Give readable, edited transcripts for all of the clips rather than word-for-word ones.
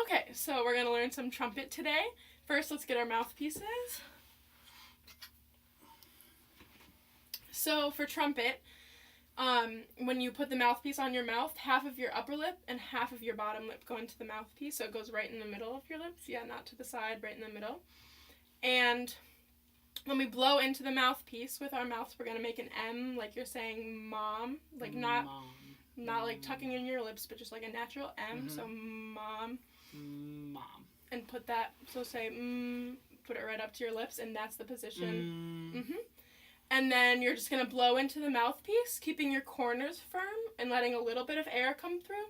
Okay, so we're going to learn some trumpet today. First, let's get our mouthpieces. So for trumpet, when you put the mouthpiece on your mouth, half of your upper lip and half of your bottom lip go into the mouthpiece, so it goes right in the middle of your lips. Yeah, not to the side, right in the middle. And when we blow into the mouthpiece with our mouths, we're going to make an M, like you're saying mom, like not like tucking in your lips, but just like a natural M. So mom. Mom. And put that, so say put it right up to your lips, and that's the position. And then you're just going to blow into the mouthpiece, keeping your corners firm and letting a little bit of air come through.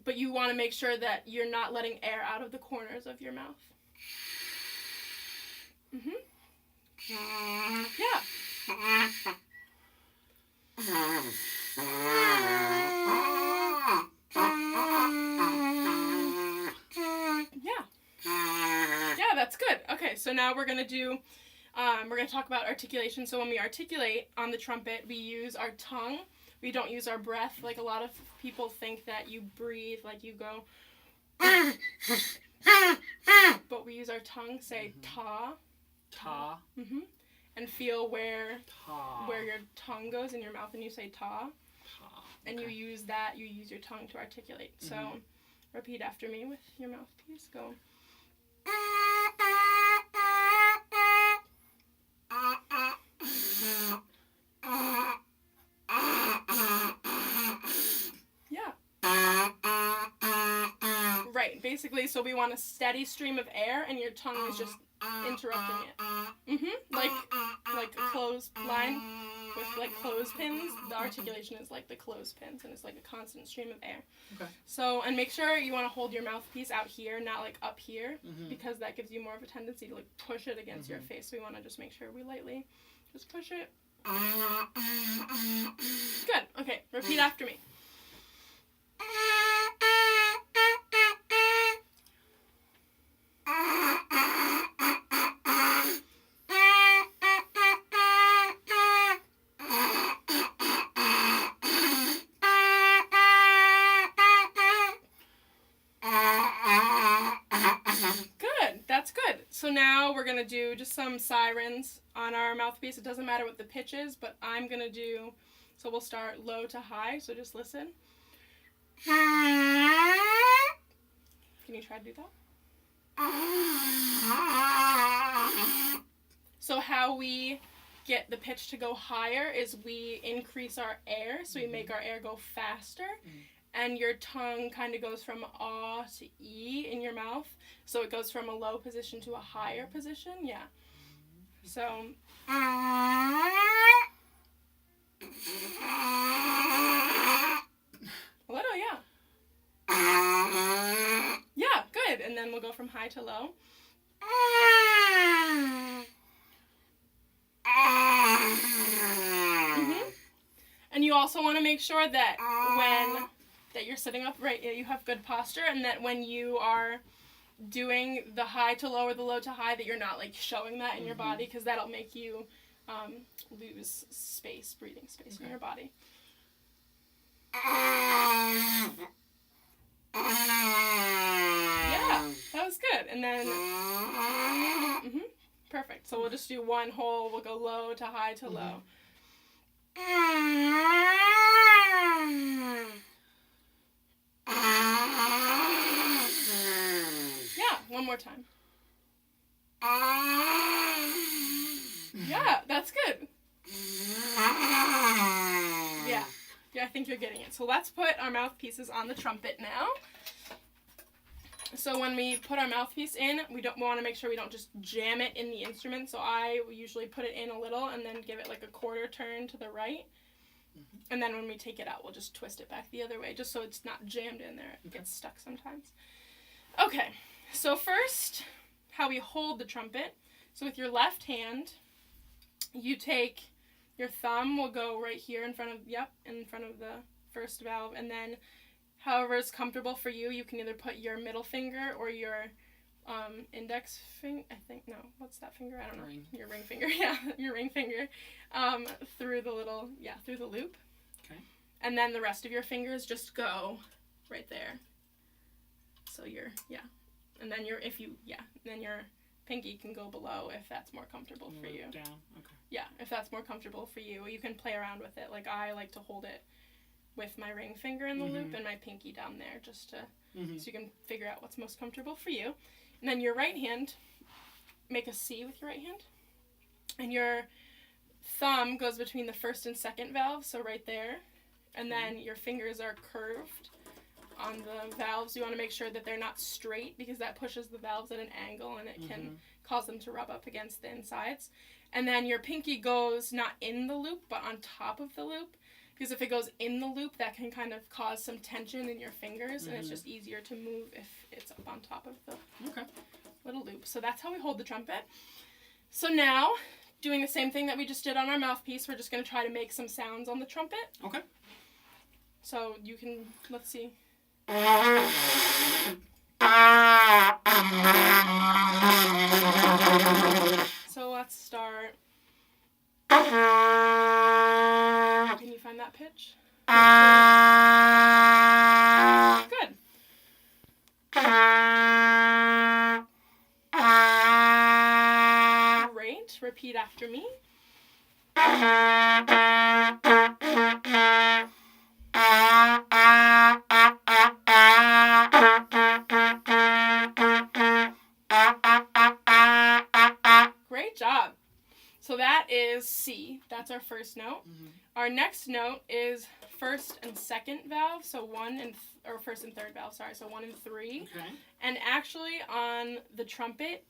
But you want to make sure that you're not letting air out of the corners of your mouth. Yeah. Yeah, that's good. Okay, so now we're going to do, we're going to talk about articulation. So when we articulate on the trumpet, we use our tongue. We don't use our breath. Like a lot of people think that you breathe, like you go, but we use our tongue, say ta. Ta. And feel where your tongue goes in your mouth, and you say ta. Ta. And you use that, you use your tongue to articulate. So repeat after me with your mouthpiece. Go. Yeah. Right, basically, so we want a steady stream of air, and your tongue is just interrupting it. Like a clothesline with like clothespins. The articulation is like the clothespins, and it's like a constant stream of air. Okay. So, and make sure you want to hold your mouthpiece out here, not like up here, because that gives you more of a tendency to like push it against your face. So we want to just make sure we lightly just push it. Good. Okay, repeat after me. So now we're going to do just some sirens on our mouthpiece. It doesn't matter what the pitch is, but I'm going to do, so we'll start low to high, so just listen. Can you try to do that? So how we get the pitch to go higher is we increase our air, so we make our air go faster. And your tongue kind of goes from ah to e in your mouth. So it goes from a low position to a higher position. Yeah. So. A little, yeah. Yeah, good. And then we'll go from high to low. And you also want to make sure that that you're sitting up right, you have good posture, and that when you are doing the high to low or the low to high, that you're not like showing that in your body, because that'll make you lose space, breathing space in your body. Yeah, that was good. And then perfect. So we'll just do one whole, we'll go low to high to low. Yeah, one more time. Yeah, that's good. Yeah, I think you're getting it. So let's put our mouthpieces on the trumpet now. So when we put our mouthpiece in, we want to make sure we don't just jam it in the instrument. So I usually put it in a little and then give it like a quarter turn to the right. And then when we take it out, we'll just twist it back the other way, just so it's not jammed in there. It gets stuck sometimes. Okay, so first, how we hold the trumpet. So with your left hand, you take your thumb will go right here in front of the first valve, and then however is comfortable for you, you can either put your middle finger or your index finger, what's that finger? I don't know. Ring. Your ring finger, yeah, your ring finger, through the loop. Okay. And then the rest of your fingers just go right there. So and then then your pinky can go below if that's more comfortable for you. Down. Okay. Yeah, if that's more comfortable for you, you can play around with it. Like I like to hold it with my ring finger in the loop and my pinky down there, just to so you can figure out what's most comfortable for you. And then your right hand, make a C with your right hand, and your thumb goes between the first and second valve, so right there, and then your fingers are curved on the valves. You want to make sure that they're not straight, because that pushes the valves at an angle and it can cause them to rub up against the insides. And then your pinky goes not in the loop but on top of the loop, because if it goes in the loop, that can kind of cause some tension in your fingers, and it's just easier to move if it's up on top of the little loop. So that's how we hold the trumpet. So now, doing the same thing that we just did on our mouthpiece, we're just going to try to make some sounds on the trumpet. Okay. So you can, let's see. So let's start. Can you find that pitch? Good. Great. Repeat after me. Great job. So that is C. That's our first note. Our next note is first and second valve. So first and third valve, sorry. So 1 and 3. Okay. And actually on the trumpet,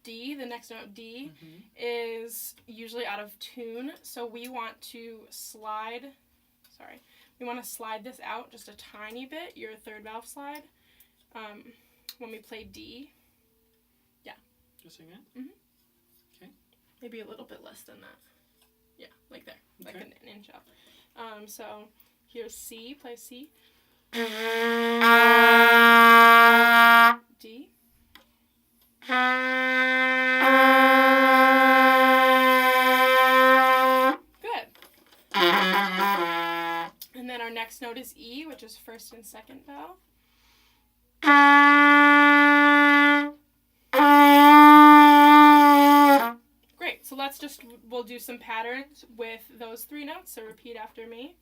D, the next note D, is usually out of tune. So we want to slide this out just a tiny bit, your third valve slide, when we play D. Yeah. Just like that? Okay. Maybe a little bit less than that. Yeah, like there. Okay. Like an inch up. So here's C, play C. D. Good. And then our next note is E, which is first and second valve. Great. So we'll do some patterns with those 3 notes. So repeat after me.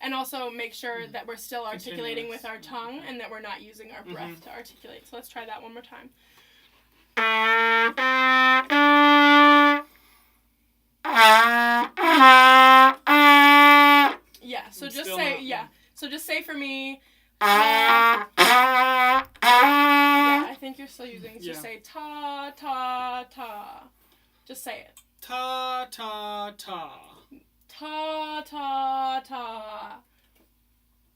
And also make sure that we're still articulating with our tongue and that we're not using our breath to articulate. So let's try that one more time. Yeah, so just say, So just say for me, yeah, I think you're still using, so say ta, ta, ta. Just say it. Ta, ta, ta. Ta, ta, ta.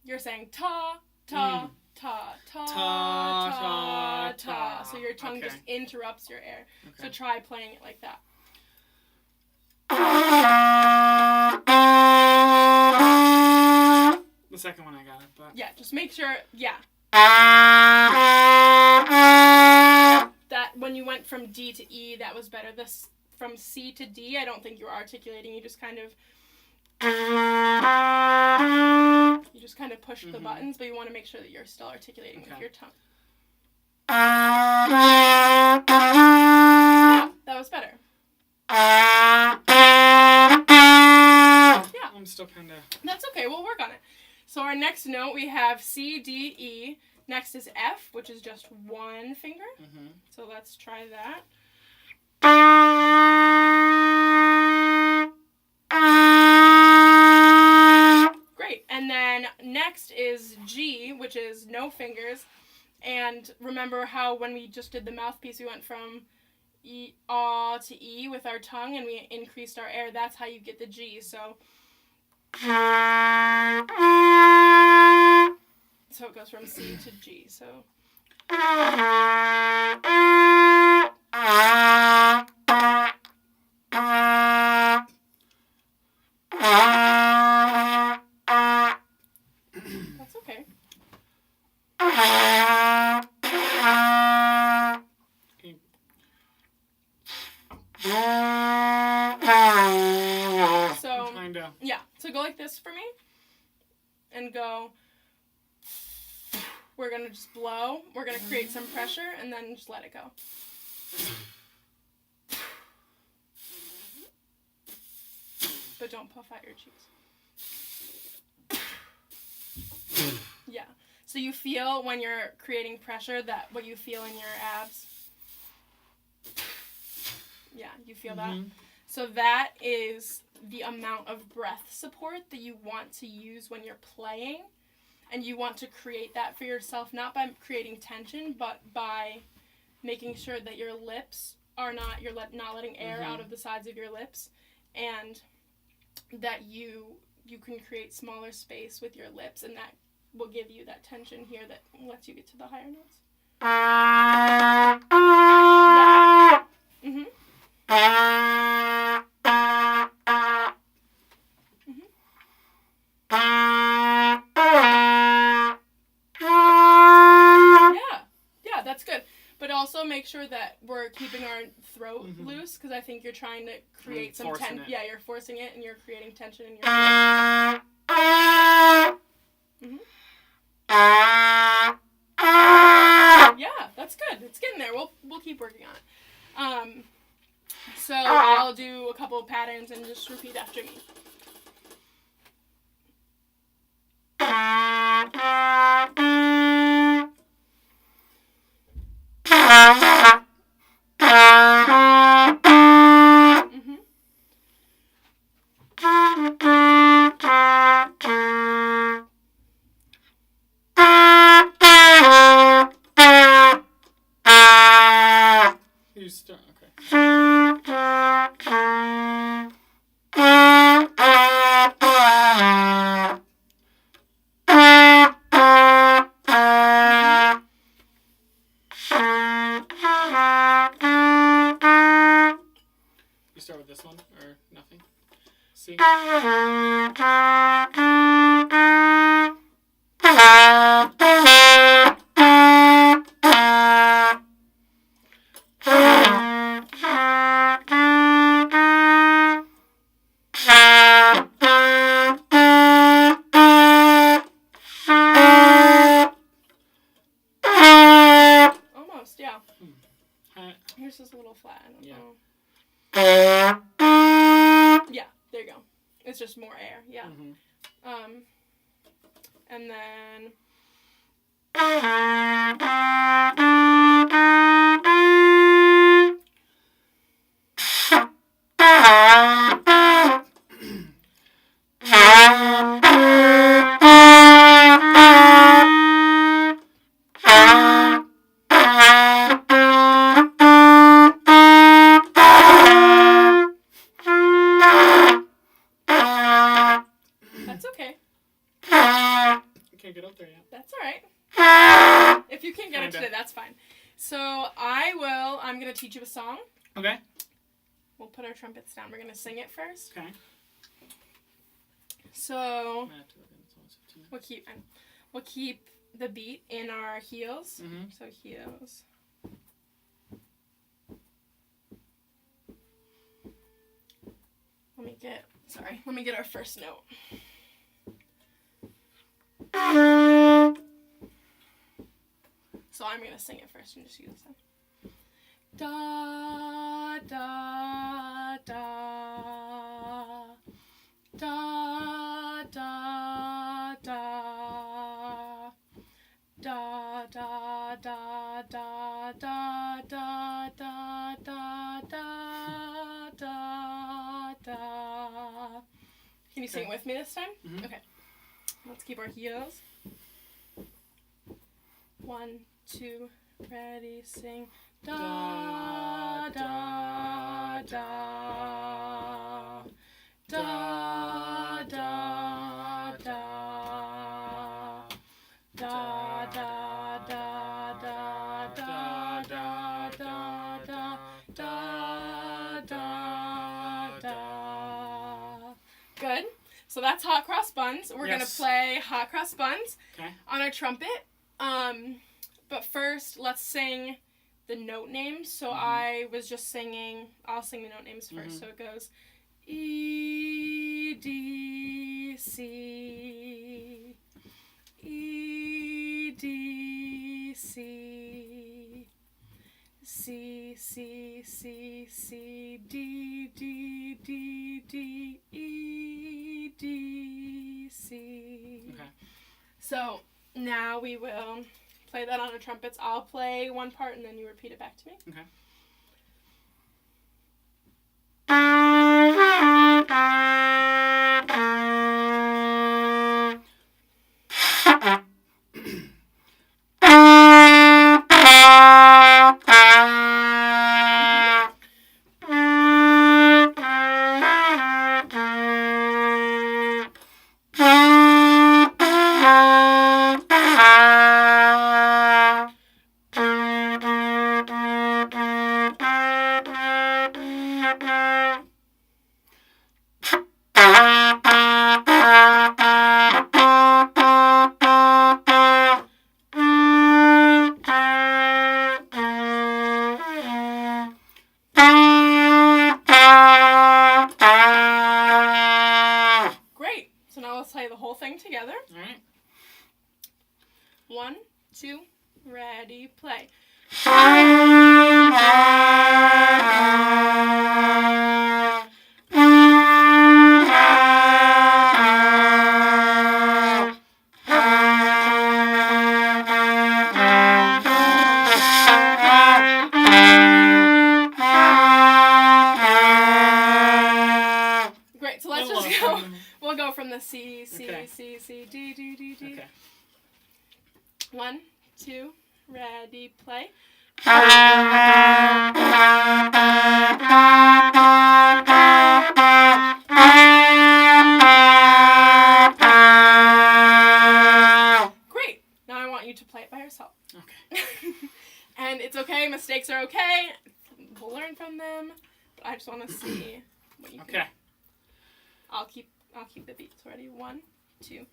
You're saying ta, ta, ta, ta, ta, ta. So your tongue just interrupts your air. Okay. So try playing it like that. The second one I got it, but... Yeah, just make sure, that when you went from D to E, that was better. From C to D, I don't think you were articulating. You just kind of... push the buttons, but you want to make sure that you're still articulating with your tongue. Yeah, that was better. Yeah. I'm still kind of... That's okay, we'll work on it. So our next note, we have C, D, E. Next is F, which is just 1 finger. So let's try that. Great. And then next is G, which is no fingers. And remember how when we just did the mouthpiece, we went from E, ah to E with our tongue, and we increased our air. That's how you get the G. So it goes from C to G. So that's okay. So go like this for me. And go. We're going to just blow. We're going to create some pressure and then just let it go. But don't puff out your cheeks. Yeah. So you feel when you're creating pressure that what you feel in your abs. Yeah, you feel that? So that is the amount of breath support that you want to use when you're playing. And you want to create that for yourself, not by creating tension, but by making sure that your lips are not, you're not letting air out of the sides of your lips. And that you can create smaller space with your lips, and that will give you that tension here that lets you get to the higher notes. Yeah. Yeah, that's good. But also make sure that we're keeping our throat loose, because I think you're trying to create some tension. Yeah, you're forcing it and you're creating tension in your throat. Yeah, that's good. It's getting there. We'll keep working on it. So I'll do a couple of patterns and just repeat after me. You start. Okay. You start with this one or nothing? C. Almost, yeah. Here's just a little flat. I don't know. Yeah, there you go. It's just more air, yeah. And then... That's okay. Can't get up there yet. That's alright. If you can't get it today, that's fine. So I'm going to teach you a song. Okay. We'll put our trumpets down. We're going to sing it first. Okay. So we'll keep the beat in our heels. So heels. Let me get our first note. So I'm going to sing it first and just use this one. Da, da, da, da, da, da, da, da, da, da, da, da, da, da, da, da. Can you sing it with me this time? Okay. Let's keep our heels. 1, 2, ready, sing. Da, da, da, da, da, da, da, da, da, da, da, da, da. Good. So that's hot cross buns. We're gonna play hot cross buns on our trumpet. But first, let's sing the note names. So I was just singing. I'll sing the note names first. So it goes E, D, C. E, D, C. C, C, C, C, D, D, D, D, E, D, C. Okay. So now we will play that on our trumpets. I'll play one part and then you repeat it back to me. Okay. Great. So now let's play the whole thing together. All right. 1, 2, ready, play. Great. So let's just go. We'll go from the C, C, Okay. C, C, D, D, D, D. Okay. 1, 2, ready, play. Great. Now I want you to play it by yourself. Okay. And it's okay. Mistakes are okay. We'll learn from them. But I just want to see what you Okay. can. I'll keep the beats. Ready? 1, 2,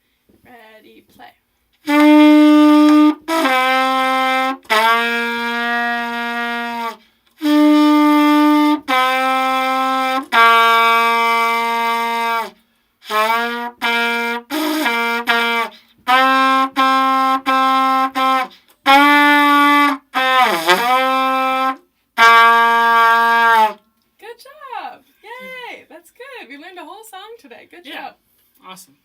ready, play. Good job. Yay. That's good. We learned a whole song today. Good Yeah. job. Awesome.